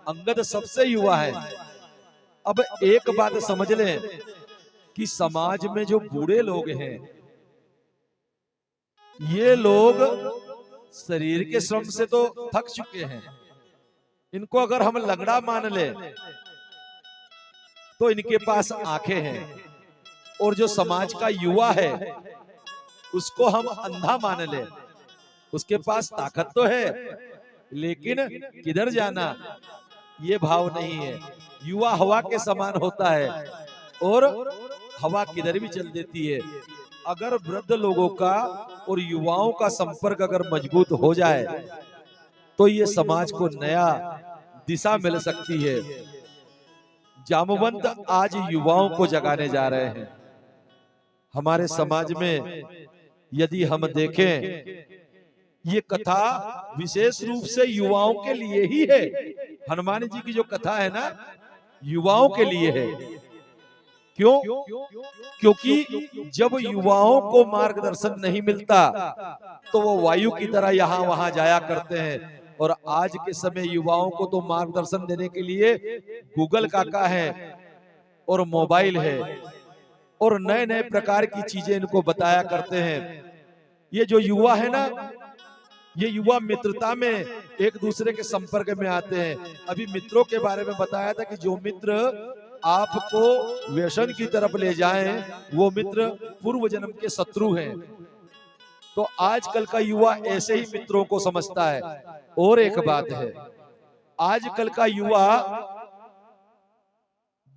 अंगद सबसे युवा है। अब एक बात समझ लें कि समाज में जो बूढ़े लोग हैं, ये लोग शरीर के श्रम से तो थक चुके हैं। इनको अगर हम लंगड़ा मान ले तो इनके पास आंखें हैं, और जो समाज का युवा है उसको हम अंधा मान ले, उसके पास ताकत तो है लेकिन किधर जाना ये भाव नहीं है। युवा हवा के समान होता है और हवा किधर भी चल देती है। अगर वृद्ध लोगों का और युवाओं का संपर्क अगर मजबूत हो जाए तो ये समाज को नया दिशा मिल सकती है। जामवंत आज युवाओं को जगाने जा रहे हैं। हमारे समाज में यदि हम देखें, ये कथा विशेष रूप से युवाओं के लिए ही है। हनुमान जी की जो कथा है ना, युवाओं के लिए है। क्यों? क्योंकि जब युवाओं को मार्गदर्शन नहीं मिलता तो वो वायु की तरह यहाँ वहां जाया करते हैं। और आज के समय युवाओं को तो मार्गदर्शन देने के लिए गूगल काका है और मोबाइल है और नए नए प्रकार की चीजें इनको बताया करते हैं। ये जो युवा है ना, ये युवा मित्रता में एक दूसरे के संपर्क में आते हैं। अभी मित्रों के बारे में बताया था कि जो मित्र आपको व्यसन की तरफ ले जाएं, वो मित्र पूर्व जन्म के शत्रु हैं। तो आजकल का युवा ऐसे ही मित्रों को समझता है। और एक बात है, आजकल का युवा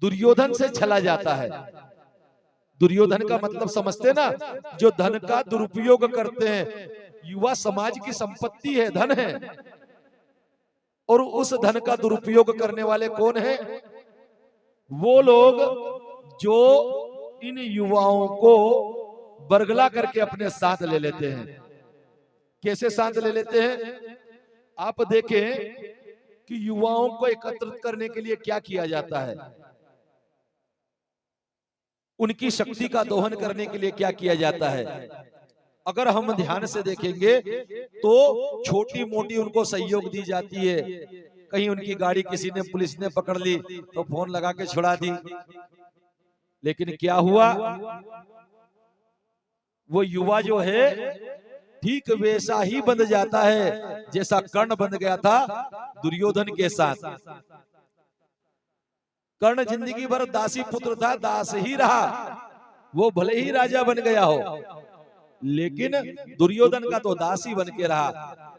दुर्योधन से छला जाता है। दुर्योधन का मतलब समझते ना, जो धन का दुरुपयोग करते हैं। युवा समाज की संपत्ति है, धन है, और उस धन का दुरुपयोग करने वाले कौन है? वो लोग जो इन युवाओं को बरगला करके अपने साथ ले लेते हैं। कैसे साथ ले लेते हैं? आप देखें कि युवाओं को एकत्रित करने के लिए क्या किया जाता है, उनकी शक्ति का दोहन करने के लिए क्या किया जाता है। अगर हम ध्यान से देखेंगे तो छोटी मोटी उनको सहयोग दी जाती है। कहीं उनकी गाड़ी किसी ने, पुलिस ने पकड़ ली तो फोन लगा के छुड़ा दी। लेकिन क्या हुआ? वो युवा जो है ठीक वैसा ही बन जाता है जैसा कर्ण बन गया था दुर्योधन के साथ। कर्ण जिंदगी भर दासी पुत्र था, दास ही रहा। वो भले ही राजा बन गया हो, लेकिन दुर्योधन का तो दासी बन के रहा।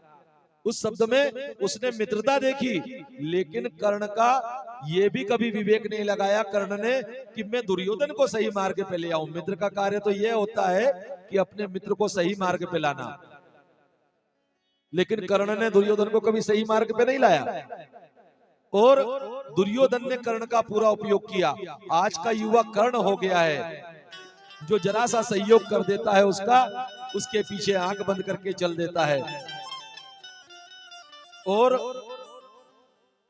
उस शब्द में उसने मित्रता देखी, लेकिन कर्ण का ये भी कभी विवेक नहीं लगाया कर्ण ने कि मैं दुर्योधन को सही मार्ग पे ले आऊं। मित्र का कार्य तो यह होता है कि अपने मित्र को सही मार्ग पे लाना, लेकिन कर्ण ने दुर्योधन को कभी सही मार्ग पे नहीं लाया और दुर्योधन ने कर्ण का पूरा उपयोग किया। आज का युवा कर्ण हो गया है, जो जरा सा सहयोग कर देता है उसका, उसके पीछे आंख बंद करके चल देता है। और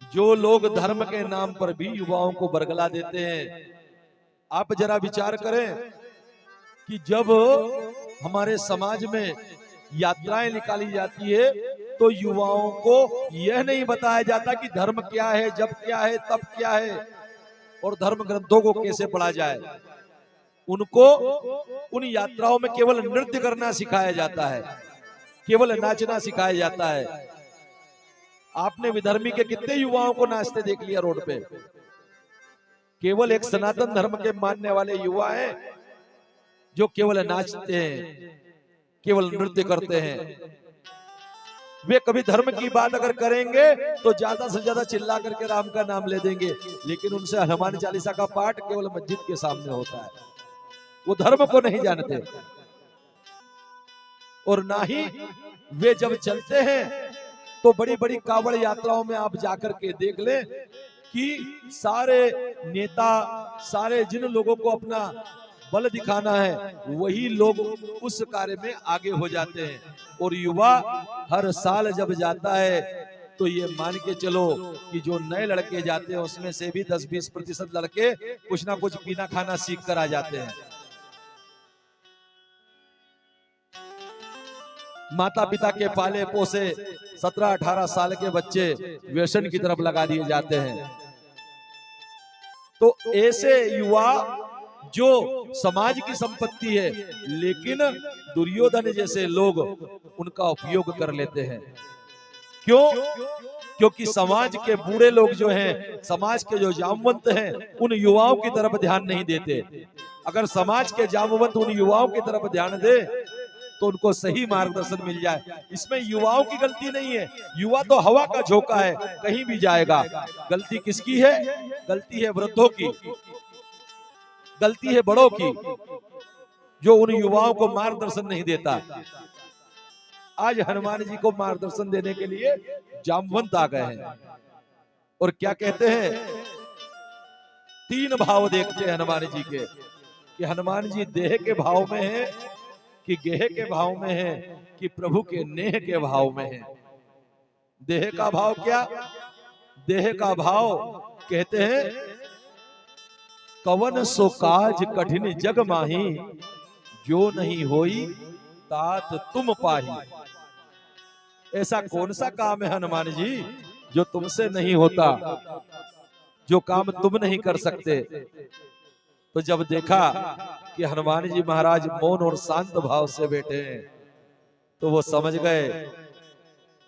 जो लोग धर्म के नाम पर भी युवाओं को बरगला देते हैं, आप जरा विचार करें कि जब हमारे समाज में यात्राएं निकाली जाती है तो युवाओं को यह नहीं बताया जाता कि धर्म क्या है, जब क्या है, तब क्या है और धर्म ग्रंथों को कैसे पढ़ा जाए। उनको उन यात्राओं में केवल नृत्य करना सिखाया जाता है, केवल नाचना सिखाया जाता है। आपने विधर्मी के कितने युवाओं को नाचते देख लिया रोड पे? केवल एक सनातन धर्म के मानने वाले युवा हैं जो केवल नाचते हैं, केवल नृत्य करते हैं। वे कभी धर्म की बात अगर करेंगे तो ज्यादा से ज्यादा चिल्ला करके राम का नाम ले देंगे, लेकिन उनसे हनुमान चालीसा का पाठ केवल मस्जिद के सामने होता है। वो धर्म को नहीं जानते। और ना ही वे जब चलते हैं तो बड़ी बड़ी कावड़ यात्राओं में आप जाकर के देख लें कि सारे नेता, सारे जिन लोगों को अपना बल दिखाना है, वही लोग उस कार्य में आगे हो जाते हैं। और युवा हर साल जब जाता है तो ये मान के चलो कि जो नए लड़के जाते हैं उसमें से भी 10-20% लड़के कुछ ना कुछ पीना खाना सीख कर आ जाते हैं। माता पिता के पाले पोसे 17-18 साल के बच्चे व्यसन की तरफ लगा दिए जाते हैं। तो ऐसे युवा जो समाज की संपत्ति है, लेकिन दुर्योधन जैसे लोग उनका उपयोग कर लेते हैं। क्यों? क्योंकि समाज के बूढ़े लोग जो हैं, समाज के जो जामवंत हैं, उन युवाओं की तरफ ध्यान नहीं देते। अगर समाज के जामवंत उन युवाओं की तरफ ध्यान दे तो उनको सही मार्गदर्शन मिल जाए। इसमें युवाओं की गलती नहीं है, युवा तो हवा का झोंका है, कहीं भी जाएगा। गलती किसकी है? गलती है वृद्धों की, गलती है बड़ों की, जो उन युवाओं को मार्गदर्शन नहीं देता। आज हनुमान जी को मार्गदर्शन देने के लिए जामवंत आ गए हैं और क्या कहते हैं? 3 भाव देखते हैं हनुमान जी के, कि हनुमान जी देह के भाव में है, कि गेह के भाव में है, कि प्रभु के नेह के भाव में है। देह का भाव क्या? देह का भाव कहते हैं, कवन सो काज कठिन जग माही, जो नहीं होई तात तुम पाही। ऐसा कौन सा काम है हनुमान जी जो तुमसे नहीं होता, जो काम तुम नहीं कर सकते? तो जब देखा कि हनुमान जी महाराज मौन और शांत भाव से बैठे हैं, तो वो समझ गए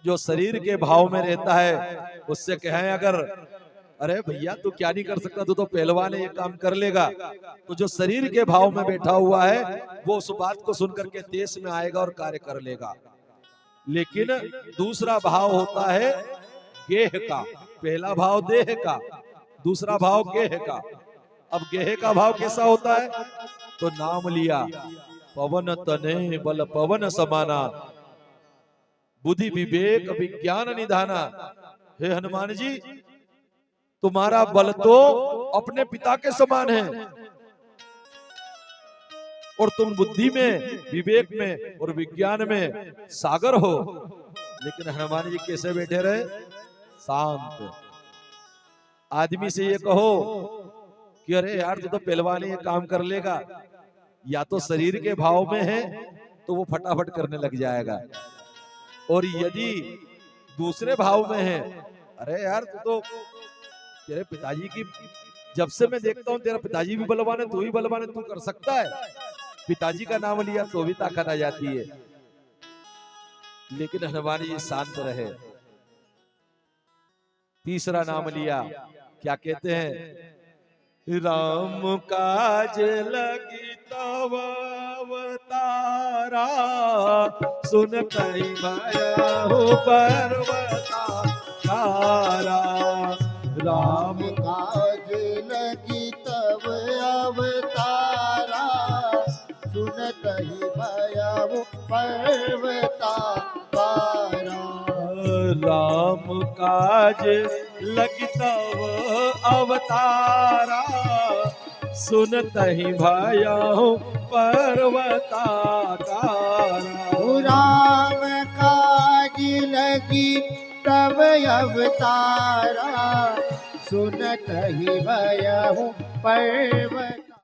जो शरीर के भाव में रहता है उससे कहें अगर, अरे भैया तू क्या नहीं कर सकता, तू तो पहलवान है, ये काम कर लेगा। तो जो शरीर के भाव में बैठा हुआ है वो उस बात को सुनकर के देश में आएगा और कार्य कर लेगा। लेकिन दूसरा भाव होता है गेह का। पहला भाव देह का, दूसरा भाव गेह का। अब गेह का भाव कैसा होता है? तो नाम लिया, पवन तने बल पवन समाना, बुद्धि विवेक विज्ञान निधाना। हे हनुमान जी, तुम्हारा बल तो अपने पिता के समान है और तुम बुद्धि में, विवेक में और विज्ञान में सागर हो। लेकिन हनुमान जी कैसे बैठे रहे? शांत। आदमी से ये कहो कि अरे यार तू तो पहलवान है, ये काम कर लेगा, या तो शरीर के भाव में है तो वो फटाफट करने लग जाएगा, और यदि दूसरे भाव में है, अरे यार तू तो, तेरे पिताजी की, जब से मैं देखता हूँ तेरा पिताजी भी बलवान है, तू भी बलवान है, तू कर सकता है। पिताजी का नाम लिया तो भी ताकत आ जाती है। लेकिन हनुमान जी शांत रहे। तीसरा नाम लिया, क्या कहते हैं? राम काज लगी तव अवतारा, सुन कहीं भयहु पर्वतारा। राम काज लगी तव अवतारा, सुनत ही भयहु पर्वतारा। राम काज लगी तव अवतारा, सुनत ही भयहु पर्वतारा। राम काज लगी तव अवतारा, सुनत ही भयहु पर्वत